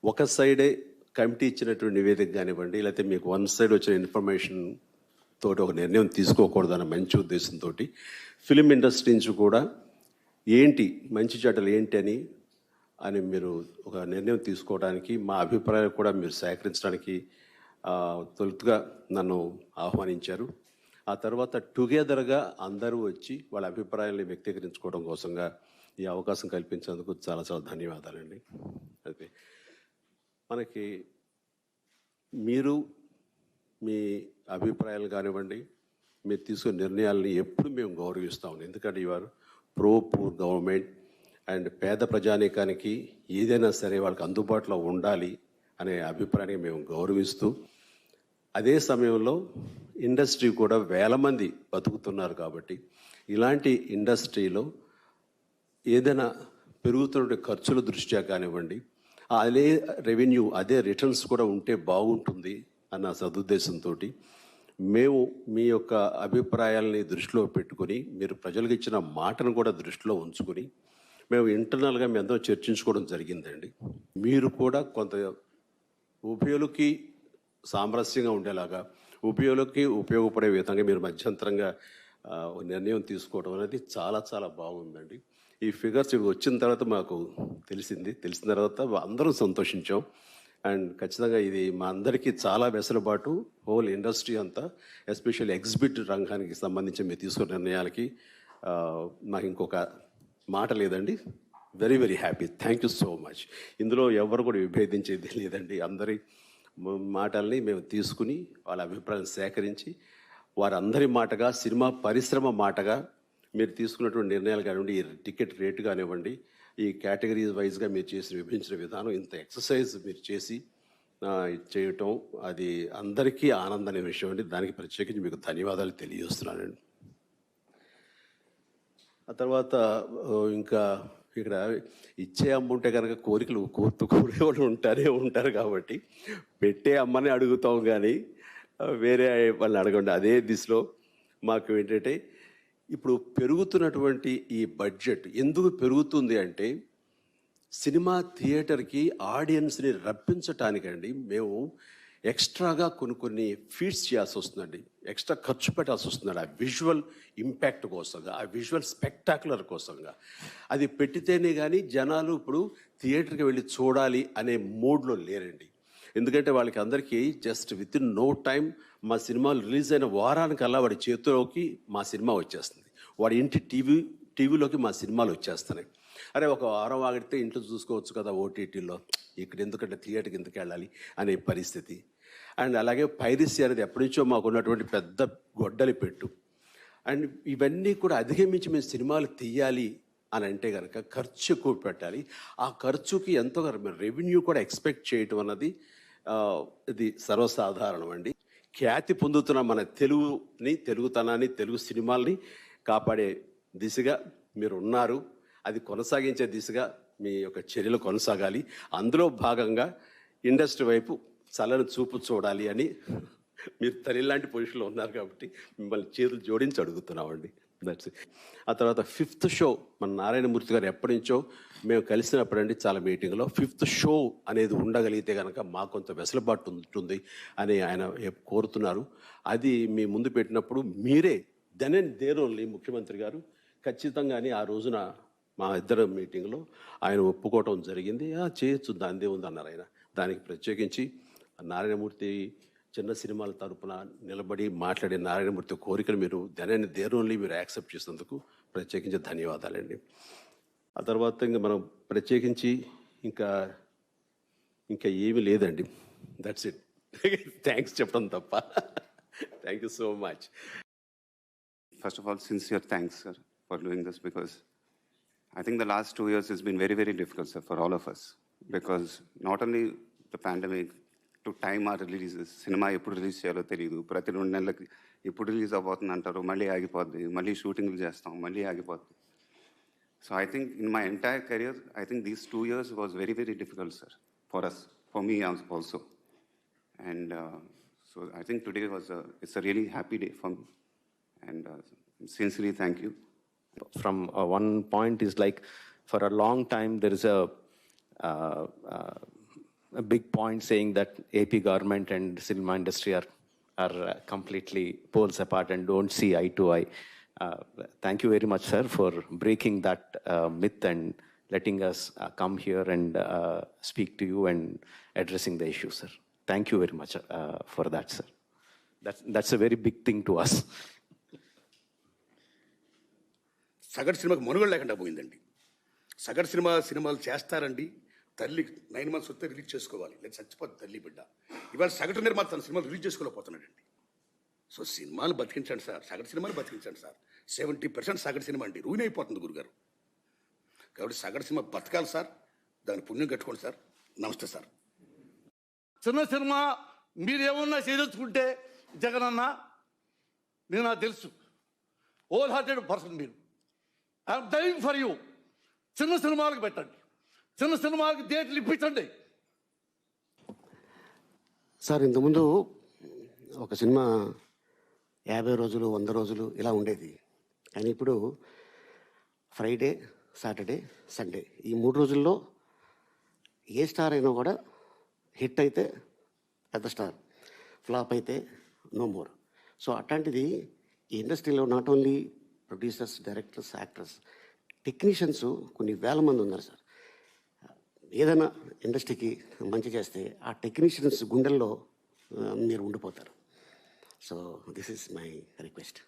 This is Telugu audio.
ఒక సైడే కమిటీ ఇచ్చినటువంటి నివేదిక కానివ్వండి, లేకపోతే మీకు వన్ సైడ్ వచ్చిన ఇన్ఫర్మేషన్ తోటి ఒక నిర్ణయం తీసుకోకూడదన్న మంచి ఉద్దేశంతో ఫిలిం ఇండస్ట్రీ నుంచి కూడా ఏంటి మంచి చెడ్డలు ఏంటి అని మీరు ఒక నిర్ణయం తీసుకోవడానికి, మా అభిప్రాయాలు కూడా మీరు సేకరించడానికి తొలుతుగా నన్ను ఆహ్వానించారు. ఆ తర్వాత టుగెదర్గా అందరూ వచ్చి వాళ్ళ అభిప్రాయాన్ని వ్యక్తీకరించుకోవడం కోసంగా ఈ అవకాశం కల్పించినందుకు చాలా చాలా ధన్యవాదాలండి. అయితే మనకి మీరు మీ అభిప్రాయాలు కానివ్వండి, మీరు తీసుకునే నిర్ణయాలని ఎప్పుడు మేము గౌరవిస్తాం. ఎందుకంటే ఇవారు ప్రో పూర్ గవర్నమెంట్ అండ్ పేద ప్రజానీకానికి ఏదైనా సరే వాళ్ళకి అందుబాటులో ఉండాలి అనే అభిప్రాయాన్ని మేము గౌరవిస్తూ, అదే సమయంలో ఇండస్ట్రీ కూడా వేల మంది బతుకుతున్నారు కాబట్టి ఇలాంటి ఇండస్ట్రీలో ఏదైనా పెరుగుతున్న ఖర్చుల దృష్ట్యా కానివ్వండి, అదే రెవెన్యూ అదే రిటర్న్స్ కూడా ఉంటే బాగుంటుంది అన్న సదుద్దేశంతో మేము మీ యొక్క అభిప్రాయాలని దృష్టిలో పెట్టుకొని, మీరు ప్రజలకు ఇచ్చిన మాటను కూడా దృష్టిలో ఉంచుకొని మేము ఇంటర్నల్గా మీ అందరం చర్చించుకోవడం జరిగిందండి. మీరు కూడా కొంత ఉభయులకి సామరస్యంగా ఉండేలాగా, ఉభయులకి ఉపయోగపడే విధంగా మీరు మధ్యంతరంగా నిర్ణయం తీసుకోవడం అనేది చాలా చాలా బాగుందండి. ఈ ఫిగర్స్ వచ్చిన తర్వాత మాకు తెలిసిన తర్వాత అందరం సంతోషించాం. అండ్ ఖచ్చితంగా ఇది మా అందరికీ చాలా వెసులుబాటు, హోల్ ఇండస్ట్రీ అంతా, ఎస్పెషల్లీ ఎగ్జిబిట్ రంగానికి సంబంధించి మీరు తీసుకున్న నిర్ణయాలకి నాకు ఇంకొక మాట లేదండి. Very very happy. Thank you so much. ఇందులో ఎవరు కూడా విభేదించేది లేదండి. అందరి మాటల్ని మేము తీసుకుని వాళ్ళ అభిప్రాయాలు సేకరించి వారందరి మాటగా, సినిమా పరిశ్రమ మాటగా మీరు తీసుకున్నటువంటి నిర్ణయాలు కానివ్వండి, ఈ టికెట్ రేటు కానివ్వండి, ఈ కేటగిరీస్ వైజ్గా మీరు విభజించిన విధానం, ఇంత ఎక్సర్సైజ్ మీరు చేయటం అది అందరికీ ఆనందమైన విషయం అండి. దానికి ప్రత్యేకించి మీకు ధన్యవాదాలు తెలియజేస్తున్నానండి. ఆ తర్వాత ఇంకా ఇక్కడ ఇచ్చే అమ్మ ఉంటే కనుక కోరికలు కోరేవాళ్ళు ఉంటారు కాబట్టి పెట్టే అమ్మని అడుగుతాం, కానీ వేరే వాళ్ళని అడగండి. అదే దిశలో మాకు ఏంటంటే, ఇప్పుడు పెరుగుతున్నటువంటి ఈ బడ్జెట్ ఎందుకు పెరుగుతుంది అంటే, సినిమా థియేటర్కి ఆడియన్స్ని రప్పించటానికండి మేము ఎక్స్ట్రాగా కొన్ని ఫీడ్స్ చేయాల్సి వస్తుందండి. ఎక్స్ట్రా ఖర్చు పెట్టాల్సి వస్తుందండి ఆ విజువల్ ఇంపాక్ట్ కోసంగా, ఆ విజువల్ స్పెక్టాక్యులర్ కోసంగా. అది పెట్టితేనే కానీ జనాలు ఇప్పుడు థియేటర్కి వెళ్ళి చూడాలి అనే మూడ్లో లేరండి. ఎందుకంటే వాళ్ళకి అందరికీ just within no time మా సినిమాలు రిలీజ్ అయిన వారానికల్లా వాడి చేతిలోకి మా సినిమా వచ్చేస్తుంది, వాడి ఇంటి టీవీలోకి మా సినిమాలు వచ్చేస్తున్నాయి. అరే ఒక వారం ఆగితే ఇంట్లో చూసుకోవచ్చు కదా ఓటీటీలో, ఇక్కడ ఎందుకంటే థియేటర్కి ఎందుకు వెళ్ళాలి అనే పరిస్థితి. అండ్ అలాగే పైరసీ అనేది ఎప్పటి నుంచో మాకు ఉన్నటువంటి పెద్ద గొడ్డలి పెట్టు. అండ్ ఇవన్నీ కూడా అధిగమించి మేము సినిమాలు తీయాలి అని అంటే కనుక ఖర్చు ఎక్కువ పెట్టాలి. ఆ ఖర్చుకి ఎంతో రెవెన్యూ కూడా ఎక్స్పెక్ట్ చేయటం అన్నది ఇది సర్వసాధారణం అండి. ఖ్యాతి పొందుతున్న మన తెలుగుతనాన్ని, తెలుగు సినిమాల్ని కాపాడే దిశగా మీరు ఉన్నారు. అది కొనసాగించే దిశగా మీ యొక్క చర్యలు కొనసాగాలి. అందులో భాగంగా ఇండస్ట్రీ వైపు చల్లని చూపు చూడాలి అని మీరు తల్లిలాంటి పొజిషన్లో ఉన్నారు కాబట్టి మిమ్మల్ని చేతులు జోడించి అడుగుతున్నామండి. That's it. ఆ తర్వాత 5th షో మన నారాయణమూర్తి గారు ఎప్పటి నుంచో మేము కలిసినప్పుడండి చాలా మీటింగ్లో 5th షో అనేది ఉండగలిగితే కనుక మాకు కొంత వెసులుబాటు ఉంటుంది అని ఆయన కోరుతున్నారు. అది మీ ముందు పెట్టినప్పుడు మీరే దెన్ అండ్ దేర్ ఓన్లీ ముఖ్యమంత్రి గారు ఖచ్చితంగానే ఆ రోజున మా ఇద్దరు మీటింగ్లో ఆయన ఒప్పుకోవటం జరిగింది. చేయొచ్చు, దానిదే ఉంది అన్నారు ఆయన. దానికి ప్రత్యేకించి నారాయణమూర్తి చిన్న సినిమాల తరపున నిలబడి మాట్లాడే నారాయణమూర్తి కోరికను మీరు దెన్ దేర్ ఓన్లీ మీరు యాక్సెప్ట్ చేసినందుకు ప్రత్యేకించి ధన్యవాదాలండి. ఆ తర్వాత ఇంకా మనం ప్రత్యేకించి ఇంకా ఏమీ లేదండి. That's it. థ్యాంక్స్ చెప్పడం తప్ప. Thank you so much. First of all, sincere thanks, sir, for doing this, because I think the last 2 years has been very, very difficult, sir, for all of us. Because not only the pandemic, to time our releases, cinema eppudu release cheyalo teliyadu, prati 2 నెలలకి ఇప్పుడు రిలీజ్ అవబోతుంది అంటారు, మళ్ళీ ఆగిపోద్ది, మళ్ళీ షూటింగ్లు చేస్తాం, మళ్ళీ ఆగిపోద్ది. So I think in my entire career, I think these 2 years was very, very difficult, sir, for us, for me also. And so I think today it's a really happy day for me. And sincerely thank you. From one point is like, for a long time there is a a big point saying that AP government and cinema industry are completely poles apart and don't see eye to eye. Thank you very much, sir, for breaking that myth and letting us come here and speak to you and addressing the issue, sir. Thank you very much for that, sir. That's a very big thing to us. సగటు సినిమాకి మనుగడ లేకుండా పోయిందండి. సగటు సినిమాలు చేస్తారండి. తల్లి 9 months వస్తే రిలీజ్ చేసుకోవాలి, లేదా చచ్చిపోతుంది తల్లి బిడ్డ. ఇవాళ సగటు నిర్మాత తన సినిమాలు రిలీజ్ చేసుకోలేకపోతున్నాడండి. సో సినిమాలు బతికించండి సార్, సగటు సినిమాలు బతికించండి సార్. 70% సగటు సినిమా అండి, రూయిన్ అయిపోతుంది గురుగారు. కాబట్టి సగటు సినిమా బతకాలి సార్, దాని పుణ్యం కట్టుకోండి సార్. నమస్తే సార్. చిన్న సినిమా మీరేమన్నా చేయదలుచుకుంటే జగనన్న, నేను నాకు తెలుసు, హోల్ హార్టెడ్ పర్సన్ మీరు. I'm dying for you. చిన్న సినిమాలకు పెట్టండి, చిన్న సినిమాలకు థియేటర్లు ఇప్పించండి. సార్, ఇంతకుముందు ఒక సినిమా 50 రోజులు 100 రోజులు ఇలా ఉండేది. కానీ ఇప్పుడు ఫ్రైడే, సాటర్డే, సండే ఈ 3 రోజుల్లో ఏ స్టార్ అయినా కూడా హిట్ అయితే పెద్ద స్టార్, ఫ్లాప్ అయితే నో మోర్. సో అట్లాంటిది ఈ ఇండస్ట్రీలో not only producers, directors, actors, technicians కొన్ని వేల మంది ఉన్నారు సార్. ఏదైనా ఇండస్ట్రీకి మంచి చేస్తే ఆ టెక్నీషియన్స్ గుండెల్లో మీరు ఉండిపోతారు. So this is my request.